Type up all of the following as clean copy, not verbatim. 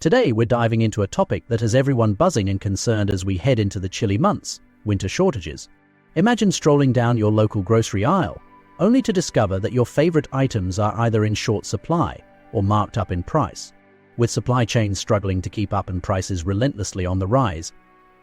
Today we're diving into a topic that has everyone buzzing and concerned as we head into the chilly months, winter shortages. Imagine strolling down your local grocery aisle, only to discover that your favorite items are either in short supply or marked up in price. With supply chains struggling to keep up and prices relentlessly on the rise,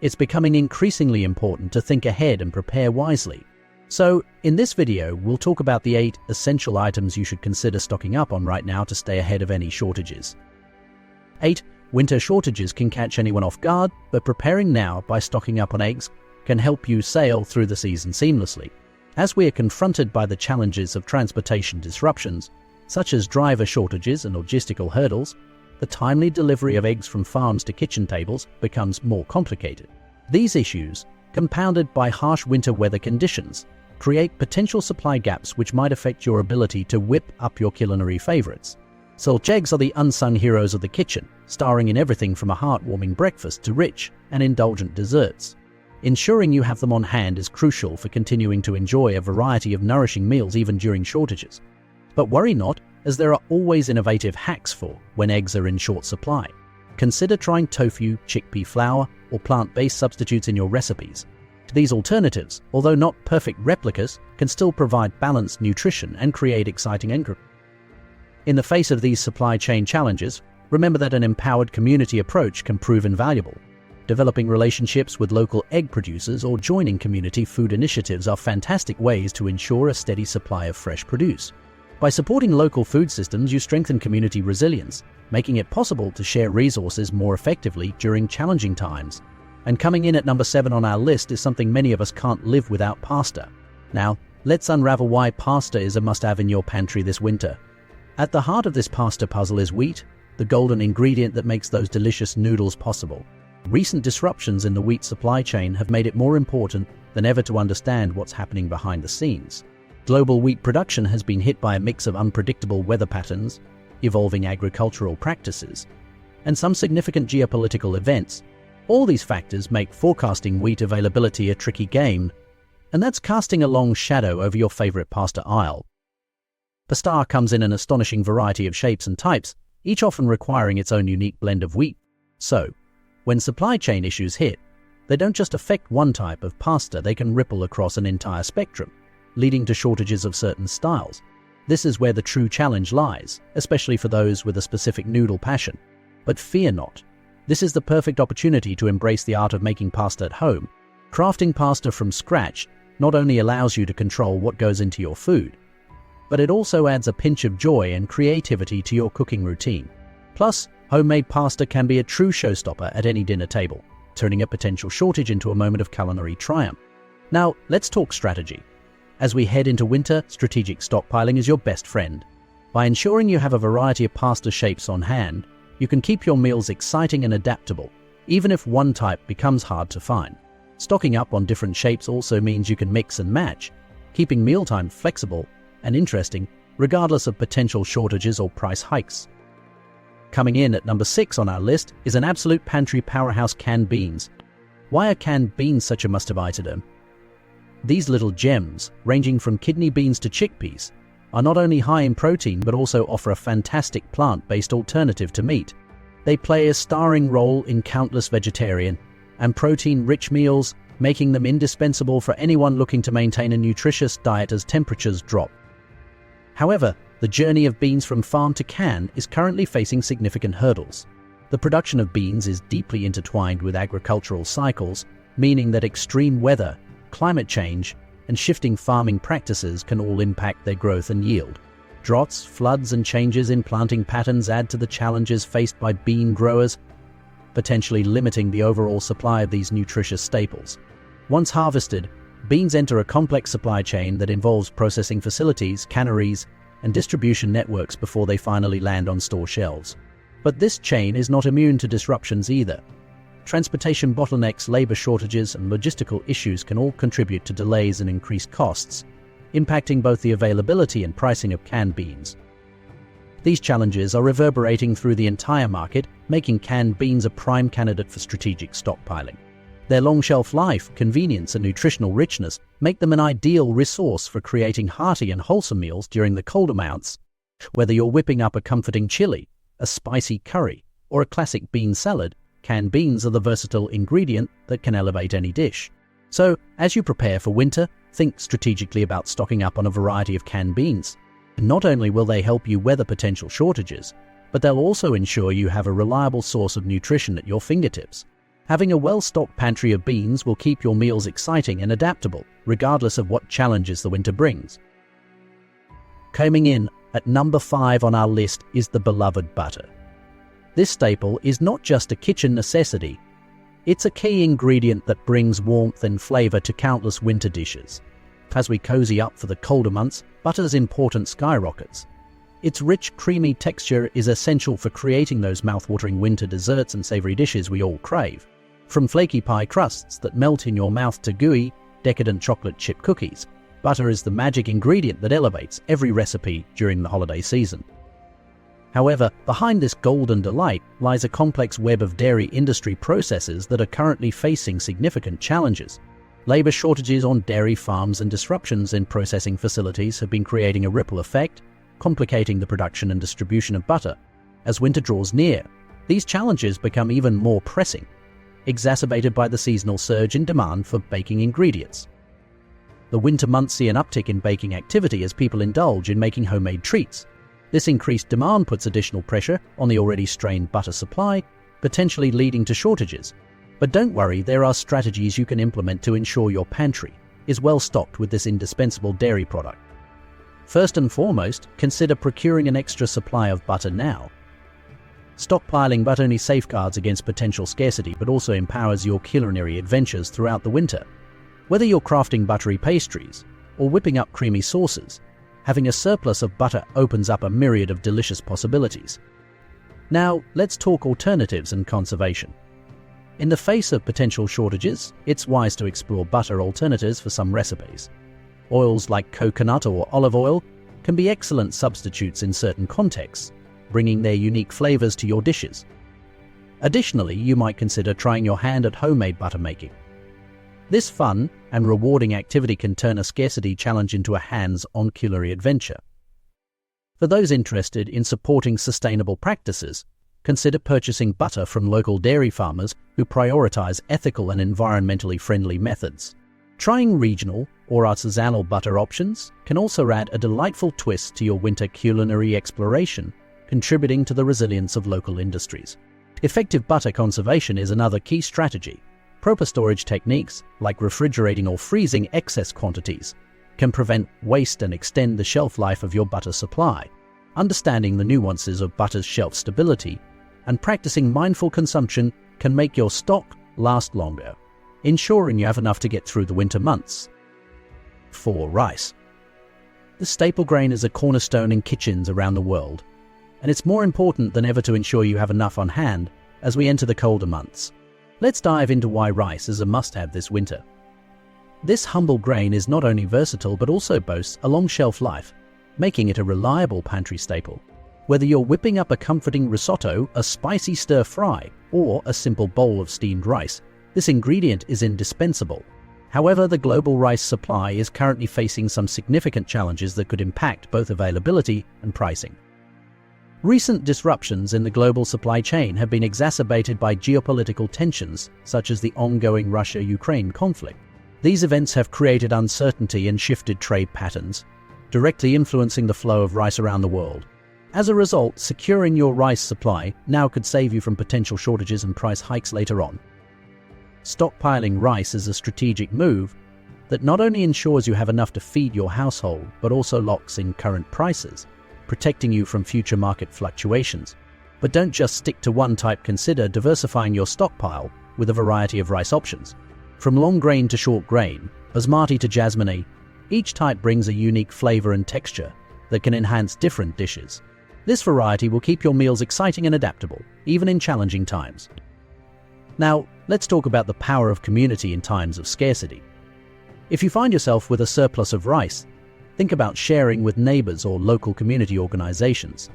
it's becoming increasingly important to think ahead and prepare wisely. So, in this video, we'll talk about the 8 essential items you should consider stocking up on right now to stay ahead of any shortages. 8. Winter shortages can catch anyone off guard, but preparing now by stocking up on eggs can help you sail through the season seamlessly. As we are confronted by the challenges of transportation disruptions, such as driver shortages and logistical hurdles, the timely delivery of eggs from farms to kitchen tables becomes more complicated. These issues, compounded by harsh winter weather conditions, create potential supply gaps which might affect your ability to whip up your culinary favorites. Such eggs are the unsung heroes of the kitchen, starring in everything from a heartwarming breakfast to rich and indulgent desserts. Ensuring you have them on hand is crucial for continuing to enjoy a variety of nourishing meals even during shortages. But worry not, as there are always innovative hacks for when eggs are in short supply. Consider trying tofu, chickpea flour, or plant-based substitutes in your recipes. These alternatives, although not perfect replicas, can still provide balanced nutrition and create exciting increments. In the face of these supply chain challenges, remember that an empowered community approach can prove invaluable. Developing relationships with local egg producers or joining community food initiatives are fantastic ways to ensure a steady supply of fresh produce. By supporting local food systems, you strengthen community resilience, making it possible to share resources more effectively during challenging times. And coming in at number 7 on our list is something many of us can't live without: pasta. Now, let's unravel why pasta is a must-have in your pantry this winter. At the heart of this pasta puzzle is wheat, the golden ingredient that makes those delicious noodles possible. Recent disruptions in the wheat supply chain have made it more important than ever to understand what's happening behind the scenes. Global wheat production has been hit by a mix of unpredictable weather patterns, evolving agricultural practices, and some significant geopolitical events. All these factors make forecasting wheat availability a tricky game, and that's casting a long shadow over your favorite pasta aisle. Pasta comes in an astonishing variety of shapes and types, each often requiring its own unique blend of wheat. So, when supply chain issues hit, they don't just affect one type of pasta, they can ripple across an entire spectrum, leading to shortages of certain styles. This is where the true challenge lies, especially for those with a specific noodle passion. But fear not. This is the perfect opportunity to embrace the art of making pasta at home. Crafting pasta from scratch not only allows you to control what goes into your food, but it also adds a pinch of joy and creativity to your cooking routine. Plus, homemade pasta can be a true showstopper at any dinner table, turning a potential shortage into a moment of culinary triumph. Now, let's talk strategy. As we head into winter, strategic stockpiling is your best friend. By ensuring you have a variety of pasta shapes on hand, you can keep your meals exciting and adaptable, even if one type becomes hard to find. Stocking up on different shapes also means you can mix and match, keeping mealtime flexible and interesting, regardless of potential shortages or price hikes. Coming in at number 6 on our list is an absolute pantry powerhouse: canned beans. Why are canned beans such a must-have item? These little gems, ranging from kidney beans to chickpeas, are not only high in protein but also offer a fantastic plant-based alternative to meat. They play a starring role in countless vegetarian and protein-rich meals, making them indispensable for anyone looking to maintain a nutritious diet as temperatures drop. However, the journey of beans from farm to can is currently facing significant hurdles. The production of beans is deeply intertwined with agricultural cycles, meaning that extreme weather, climate change, and shifting farming practices can all impact their growth and yield. Droughts, floods, and changes in planting patterns add to the challenges faced by bean growers, potentially limiting the overall supply of these nutritious staples. Once harvested, beans enter a complex supply chain that involves processing facilities, canneries, and distribution networks before they finally land on store shelves. But this chain is not immune to disruptions either. Transportation bottlenecks, labor shortages, and logistical issues can all contribute to delays and increased costs, impacting both the availability and pricing of canned beans. These challenges are reverberating through the entire market, making canned beans a prime candidate for strategic stockpiling. Their long shelf life, convenience, and nutritional richness make them an ideal resource for creating hearty and wholesome meals during the colder months. Whether you're whipping up a comforting chili, a spicy curry, or a classic bean salad, canned beans are the versatile ingredient that can elevate any dish. So, as you prepare for winter, think strategically about stocking up on a variety of canned beans. Not only will they help you weather potential shortages, but they'll also ensure you have a reliable source of nutrition at your fingertips. Having a well-stocked pantry of beans will keep your meals exciting and adaptable, regardless of what challenges the winter brings. Coming in at number 5 on our list is the beloved butter. This staple is not just a kitchen necessity, it's a key ingredient that brings warmth and flavor to countless winter dishes. As we cozy up for the colder months, butter's importance skyrockets. Its rich, creamy texture is essential for creating those mouth-watering winter desserts and savory dishes we all crave. From flaky pie crusts that melt in your mouth to gooey, decadent chocolate chip cookies, butter is the magic ingredient that elevates every recipe during the holiday season. However, behind this golden delight lies a complex web of dairy industry processes that are currently facing significant challenges. Labor shortages on dairy farms and disruptions in processing facilities have been creating a ripple effect, complicating the production and distribution of butter. As winter draws near, these challenges become even more pressing, exacerbated by the seasonal surge in demand for baking ingredients. The winter months see an uptick in baking activity as people indulge in making homemade treats. This increased demand puts additional pressure on the already strained butter supply, potentially leading to shortages. But don't worry, there are strategies you can implement to ensure your pantry is well stocked with this indispensable dairy product. First and foremost, consider procuring an extra supply of butter now. Stockpiling not only safeguards against potential scarcity but also empowers your culinary adventures throughout the winter. Whether you're crafting buttery pastries or whipping up creamy sauces, having a surplus of butter opens up a myriad of delicious possibilities. Now, let's talk alternatives and conservation. In the face of potential shortages, it's wise to explore butter alternatives for some recipes. Oils like coconut or olive oil can be excellent substitutes in certain contexts, bringing their unique flavors to your dishes. Additionally, you might consider trying your hand at homemade butter making. This fun and rewarding activity can turn a scarcity challenge into a hands-on culinary adventure. For those interested in supporting sustainable practices, consider purchasing butter from local dairy farmers who prioritize ethical and environmentally friendly methods. Trying regional or artisanal butter options can also add a delightful twist to your winter culinary exploration, contributing to the resilience of local industries. Effective butter conservation is another key strategy. Proper storage techniques, like refrigerating or freezing excess quantities, can prevent waste and extend the shelf life of your butter supply. Understanding the nuances of butter's shelf stability and practicing mindful consumption can make your stock last longer, ensuring you have enough to get through the winter months. 4. Rice. The staple grain is a cornerstone in kitchens around the world, and it's more important than ever to ensure you have enough on hand as we enter the colder months. Let's dive into why rice is a must-have this winter. This humble grain is not only versatile but also boasts a long shelf life, making it a reliable pantry staple. Whether you're whipping up a comforting risotto, a spicy stir-fry, or a simple bowl of steamed rice, this ingredient is indispensable. However, the global rice supply is currently facing some significant challenges that could impact both availability and pricing. Recent disruptions in the global supply chain have been exacerbated by geopolitical tensions, such as the ongoing Russia-Ukraine conflict. These events have created uncertainty and shifted trade patterns, directly influencing the flow of rice around the world. As a result, securing your rice supply now could save you from potential shortages and price hikes later on. Stockpiling rice is a strategic move that not only ensures you have enough to feed your household, but also locks in current prices, protecting you from future market fluctuations. But don't just stick to one type, consider diversifying your stockpile with a variety of rice options. From long grain to short grain, basmati to jasmine, each type brings a unique flavor and texture that can enhance different dishes. This variety will keep your meals exciting and adaptable, even in challenging times. Now, let's talk about the power of community in times of scarcity. If you find yourself with a surplus of rice, think about sharing with neighbors or local community organizations.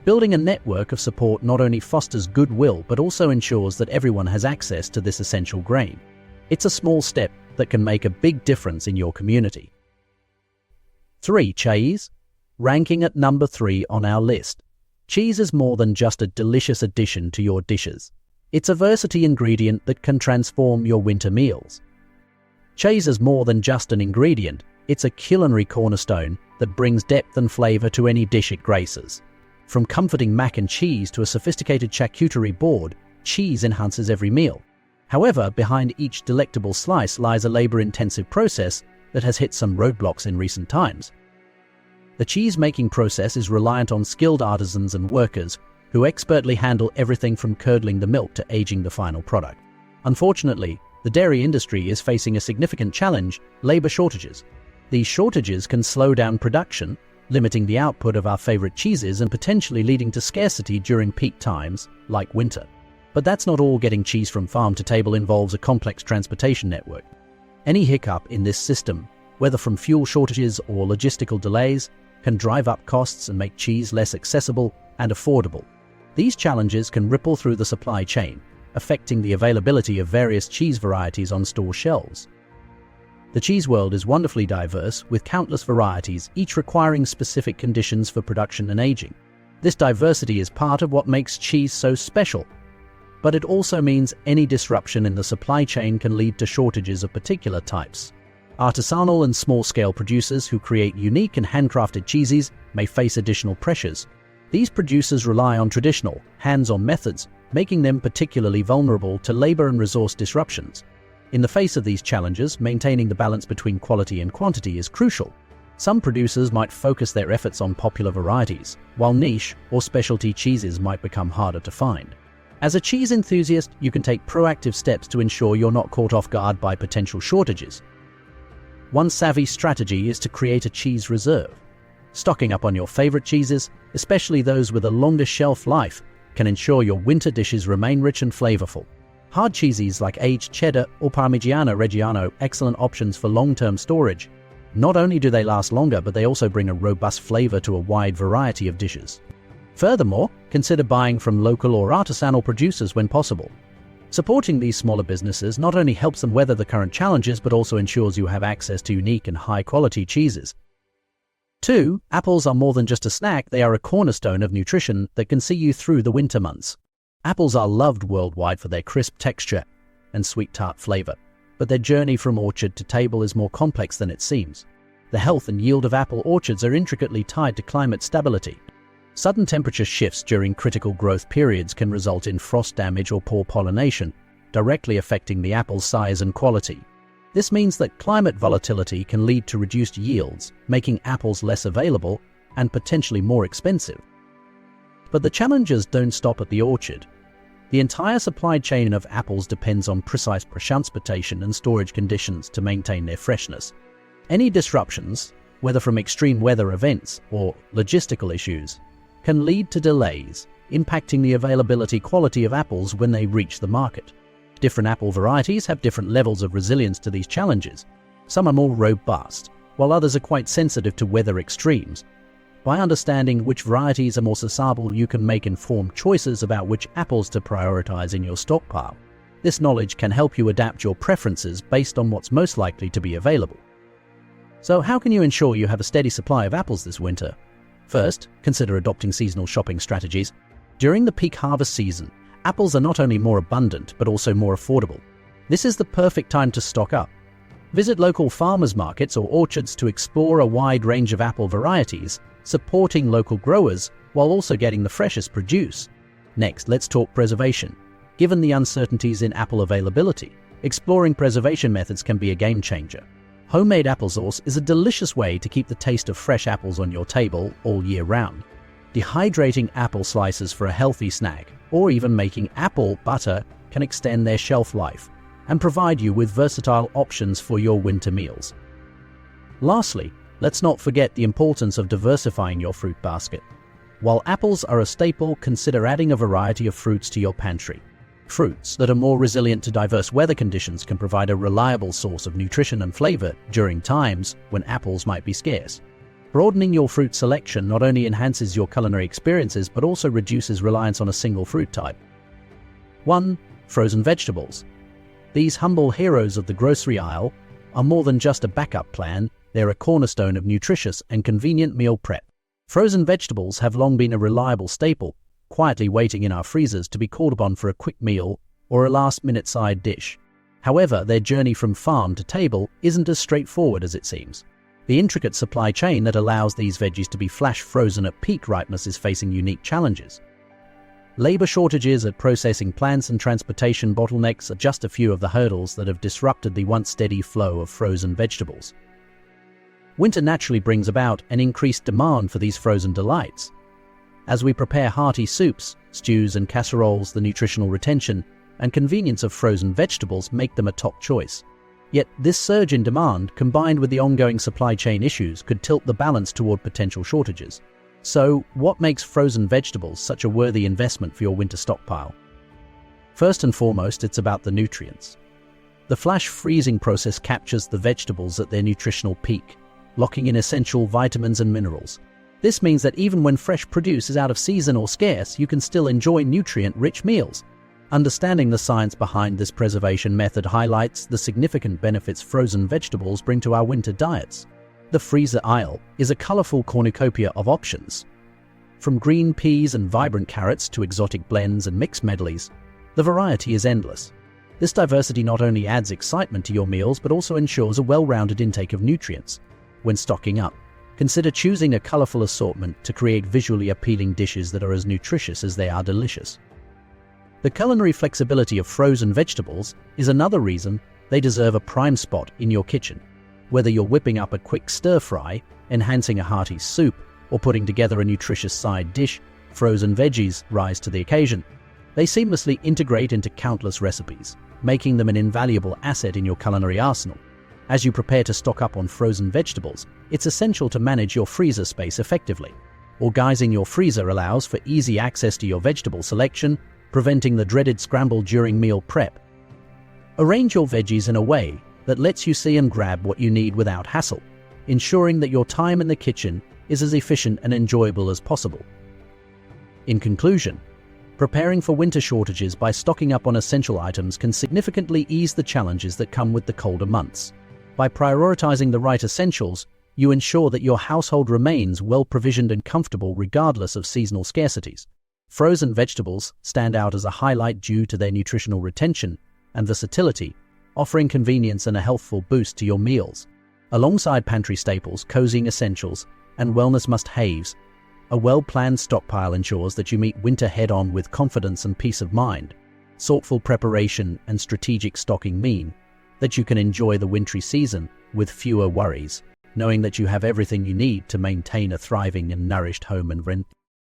Building a network of support not only fosters goodwill but also ensures that everyone has access to this essential grain. It's a small step that can make a big difference in your community. 3. Chais. Ranking at number 3 on our list. Cheese is more than just a delicious addition to your dishes. It's a versatile ingredient that can transform your winter meals. Cheese is more than just an ingredient, it's a culinary cornerstone that brings depth and flavor to any dish it graces. From comforting mac and cheese to a sophisticated charcuterie board, cheese enhances every meal. However, behind each delectable slice lies a labor-intensive process that has hit some roadblocks in recent times. The cheese-making process is reliant on skilled artisans and workers who expertly handle everything from curdling the milk to aging the final product. Unfortunately, the dairy industry is facing a significant challenge: labor shortages. These shortages can slow down production, limiting the output of our favorite cheeses and potentially leading to scarcity during peak times, like winter. But that's not all. Getting cheese from farm to table involves a complex transportation network. Any hiccup in this system, whether from fuel shortages or logistical delays, can drive up costs and make cheese less accessible and affordable. These challenges can ripple through the supply chain, affecting the availability of various cheese varieties on store shelves. The cheese world is wonderfully diverse, with countless varieties, each requiring specific conditions for production and aging. This diversity is part of what makes cheese so special, but it also means any disruption in the supply chain can lead to shortages of particular types. Artisanal and small-scale producers who create unique and handcrafted cheeses may face additional pressures. These producers rely on traditional, hands-on methods, making them particularly vulnerable to labor and resource disruptions. In the face of these challenges, maintaining the balance between quality and quantity is crucial. Some producers might focus their efforts on popular varieties, while niche or specialty cheeses might become harder to find. As a cheese enthusiast, you can take proactive steps to ensure you're not caught off guard by potential shortages. One savvy strategy is to create a cheese reserve. Stocking up on your favorite cheeses, especially those with a longer shelf life, can ensure your winter dishes remain rich and flavorful. Hard cheeses like aged cheddar or Parmigiano Reggiano, excellent options for long-term storage. Not only do they last longer, but they also bring a robust flavor to a wide variety of dishes. Furthermore, consider buying from local or artisanal producers when possible. Supporting these smaller businesses not only helps them weather the current challenges, but also ensures you have access to unique and high-quality cheeses. 2. Apples are more than just a snack, they are a cornerstone of nutrition that can see you through the winter months. Apples are loved worldwide for their crisp texture and sweet tart flavor, but their journey from orchard to table is more complex than it seems. The health and yield of apple orchards are intricately tied to climate stability. Sudden temperature shifts during critical growth periods can result in frost damage or poor pollination, directly affecting the apple's size and quality. This means that climate volatility can lead to reduced yields, making apples less available and potentially more expensive. But the challenges don't stop at the orchard. The entire supply chain of apples depends on precise transportation and storage conditions to maintain their freshness. Any disruptions, whether from extreme weather events or logistical issues, can lead to delays, impacting the availability quality of apples when they reach the market. Different apple varieties have different levels of resilience to these challenges. Some are more robust, while others are quite sensitive to weather extremes. By understanding which varieties are more susceptible, you can make informed choices about which apples to prioritize in your stockpile. This knowledge can help you adapt your preferences based on what's most likely to be available. So how can you ensure you have a steady supply of apples this winter? First, consider adopting seasonal shopping strategies. During the peak harvest season, apples are not only more abundant but also more affordable. This is the perfect time to stock up. Visit local farmers markets or orchards to explore a wide range of apple varieties, supporting local growers while also getting the freshest produce. Next, let's talk preservation. Given the uncertainties in apple availability, exploring preservation methods can be a game changer. Homemade applesauce is a delicious way to keep the taste of fresh apples on your table all year round. Dehydrating apple slices for a healthy snack, or even making apple butter, can extend their shelf life and provide you with versatile options for your winter meals. Lastly, let's not forget the importance of diversifying your fruit basket. While apples are a staple, consider adding a variety of fruits to your pantry. Fruits that are more resilient to diverse weather conditions can provide a reliable source of nutrition and flavor during times when apples might be scarce. Broadening your fruit selection not only enhances your culinary experiences but also reduces reliance on a single fruit type. 1. Frozen vegetables. These humble heroes of the grocery aisle are more than just a backup plan, they're a cornerstone of nutritious and convenient meal prep. Frozen vegetables have long been a reliable staple, quietly waiting in our freezers to be called upon for a quick meal or a last-minute side dish. However, their journey from farm to table isn't as straightforward as it seems. The intricate supply chain that allows these veggies to be flash frozen at peak ripeness is facing unique challenges. Labor shortages at processing plants and transportation bottlenecks are just a few of the hurdles that have disrupted the once steady flow of frozen vegetables. Winter naturally brings about an increased demand for these frozen delights. As we prepare hearty soups, stews, and casseroles, the nutritional retention and convenience of frozen vegetables make them a top choice. Yet this surge in demand, combined with the ongoing supply chain issues, could tilt the balance toward potential shortages. So, what makes frozen vegetables such a worthy investment for your winter stockpile? First and foremost, it's about the nutrients. The flash freezing process captures the vegetables at their nutritional peak, locking in essential vitamins and minerals. This means that even when fresh produce is out of season or scarce, you can still enjoy nutrient-rich meals. Understanding the science behind this preservation method highlights the significant benefits frozen vegetables bring to our winter diets. The freezer aisle is a colorful cornucopia of options. From green peas and vibrant carrots to exotic blends and mixed medleys, the variety is endless. This diversity not only adds excitement to your meals but also ensures a well-rounded intake of nutrients. When stocking up, consider choosing a colorful assortment to create visually appealing dishes that are as nutritious as they are delicious. The culinary flexibility of frozen vegetables is another reason they deserve a prime spot in your kitchen. Whether you're whipping up a quick stir-fry, enhancing a hearty soup, or putting together a nutritious side dish, frozen veggies rise to the occasion. They seamlessly integrate into countless recipes, making them an invaluable asset in your culinary arsenal. As you prepare to stock up on frozen vegetables, it's essential to manage your freezer space effectively. Organizing your freezer allows for easy access to your vegetable selection, preventing the dreaded scramble during meal prep. Arrange your veggies in a way that lets you see and grab what you need without hassle, ensuring that your time in the kitchen is as efficient and enjoyable as possible. In conclusion, preparing for winter shortages by stocking up on essential items can significantly ease the challenges that come with the colder months. By prioritizing the right essentials, you ensure that your household remains well-provisioned and comfortable regardless of seasonal scarcities. Frozen vegetables stand out as a highlight due to their nutritional retention and versatility, offering convenience and a healthful boost to your meals. Alongside pantry staples, cozying essentials, and wellness must-haves, a well-planned stockpile ensures that you meet winter head-on with confidence and peace of mind. Thoughtful preparation and strategic stocking mean that you can enjoy the wintry season with fewer worries, knowing that you have everything you need to maintain a thriving and nourished home and